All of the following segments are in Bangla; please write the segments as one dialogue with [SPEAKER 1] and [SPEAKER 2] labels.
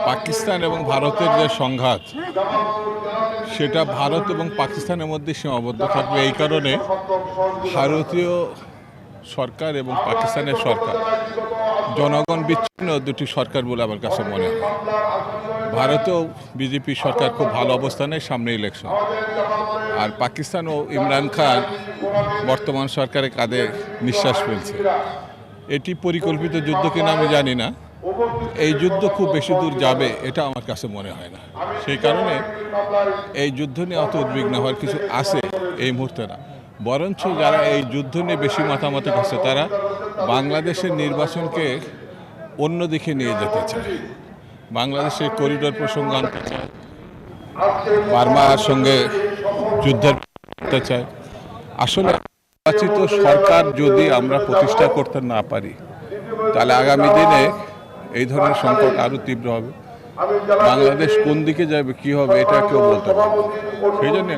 [SPEAKER 1] পাকিস্তান এবং ভারতের যে সংঘাত সেটা ভারত এবং পাকিস্তানের মধ্যে সীমাবদ্ধ থাকবে। এই কারণে ভারতীয় সরকার এবং পাকিস্তানের সরকার জনগণ বিচ্ছিন্ন দুটি সরকার বলে আমার কাছে মনে হয়। ভারতেও বিজেপি সরকার খুব ভালো অবস্থানে, সামনে ইলেকশন। আর পাকিস্তান ও ইমরান খান বর্তমান সরকারের কাঁধে নিঃশ্বাস ফেলছে। এটি পরিকল্পিত যুদ্ধ কিনা আমি জানি না। এই যুদ্ধ খুব বেশি দূর যাবে এটা আমার কাছে মনে হয় না। সেই কারণে এই যুদ্ধ নিয়ে অত উদ্বিগ্ন হওয়ার কিছু আছে এই মুহূর্তে না। বরঞ্চ যারা এই যুদ্ধ নিয়ে বেশি মাতামাতি করছে তারা বাংলাদেশের নির্বাচনকে অন্যদিকে নিয়ে যেতে চায়। বাংলাদেশের করিডোর প্রসঙ্গ আনতে চায়, বার্মার সঙ্গে যুদ্ধের করতে চায়। আসলে নির্বাচিত সরকার যদি আমরা প্রতিষ্ঠা করতে না পারি তাহলে আগামী দিনে এই ধরনের সংকট আরও তীব্র হবে। বাংলাদেশ কোন দিকে যাবে, কি হবে, এটা কেউ বলতে পারবে না। সেই জন্য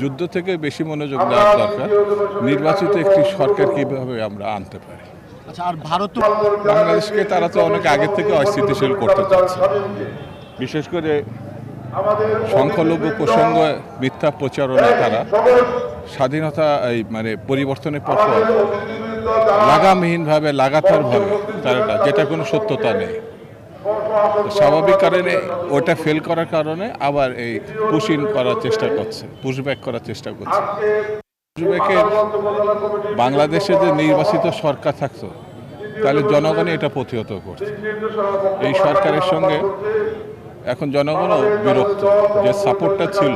[SPEAKER 1] যুদ্ধ থেকে বেশি মনোযোগ দেওয়ার দরকার। নির্বাচিত একটি সরকার কীভাবে আমরা আনতে পারি।
[SPEAKER 2] আচ্ছা, আর ভারত
[SPEAKER 1] বাংলাদেশকে তারা তো অনেক আগে থেকে অস্থিতিশীল করতে চাচ্ছে। বিশেষ করে সংখ্যালঘু প্রসঙ্গ মিথ্যা প্রচারণায় তারা স্বাধীনতা পরিবর্তনের পর লাগামহীনভাবে, লাগাতারভাবে তারা, যেটা কোনো সত্যতা নেই, স্বাভাবিক কারণে ওটা ফেল করার কারণে আবার এই পুশইন করার চেষ্টা করছে, পুশব্যাক করার চেষ্টা করছে। পুশব্যাকের বাংলাদেশে যে নির্বাচিত সরকার থাকতো তাহলে জনগণই এটা প্রতিহত করছে। এই সরকারের সঙ্গে এখন জনগণও বিরক্ত, যে সাপোর্টটা ছিল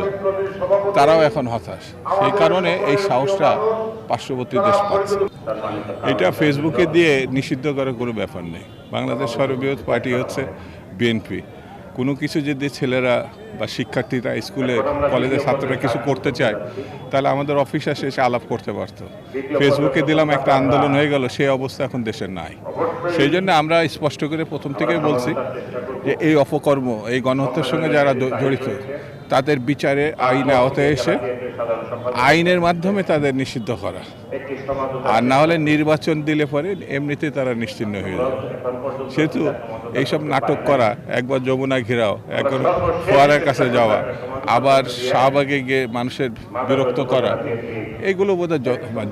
[SPEAKER 1] তারাও এখন হতাশ। সেই কারণে এই সাহসটা পার্শ্ববর্তী দেশ পাচ্ছে। এটা ফেসবুকে দিয়ে নিষিদ্ধ করার কোনো ব্যাপার নেই। বাংলাদেশ সর্ববৃহৎ পার্টি হচ্ছে বিএনপি। কোনো কিছু যদি ছেলেরা বা শিক্ষার্থীরা, স্কুলে কলেজের ছাত্ররা কিছু করতে চায় তাহলে আমাদের অফিসে এসে আলাপ করতে পারত। ফেসবুকে দিলাম, একটা আন্দোলন হয়ে গেল, সেই অবস্থা এখন দেশের নাই। সেই জন্য আমরা স্পষ্ট করে প্রথম থেকেই বলছি যে এই অপকর্ম, এই গণহত্যার সঙ্গে যারা জড়িত তাদের বিচারে আইনে আওতায় এসে আইনের মাধ্যমে তাদের নিষিদ্ধ করা, আর না হলে নির্বাচন দিলে পরে এমনিতে তারা নিশ্চিহ্ন হয়ে যাবে। সেহেতু এইসব নাটক করা, একবার যমুনা ঘেরাও, একবার ফোয়ারার কাছে যাওয়া, আবার শাহবাগে গিয়ে মানুষের বিরক্ত করা, এগুলো বোধহয়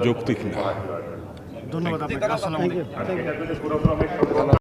[SPEAKER 1] যৌক্তিক না।
[SPEAKER 2] ধন্যবাদ আপনাকে। আসসালামু আলাইকুম।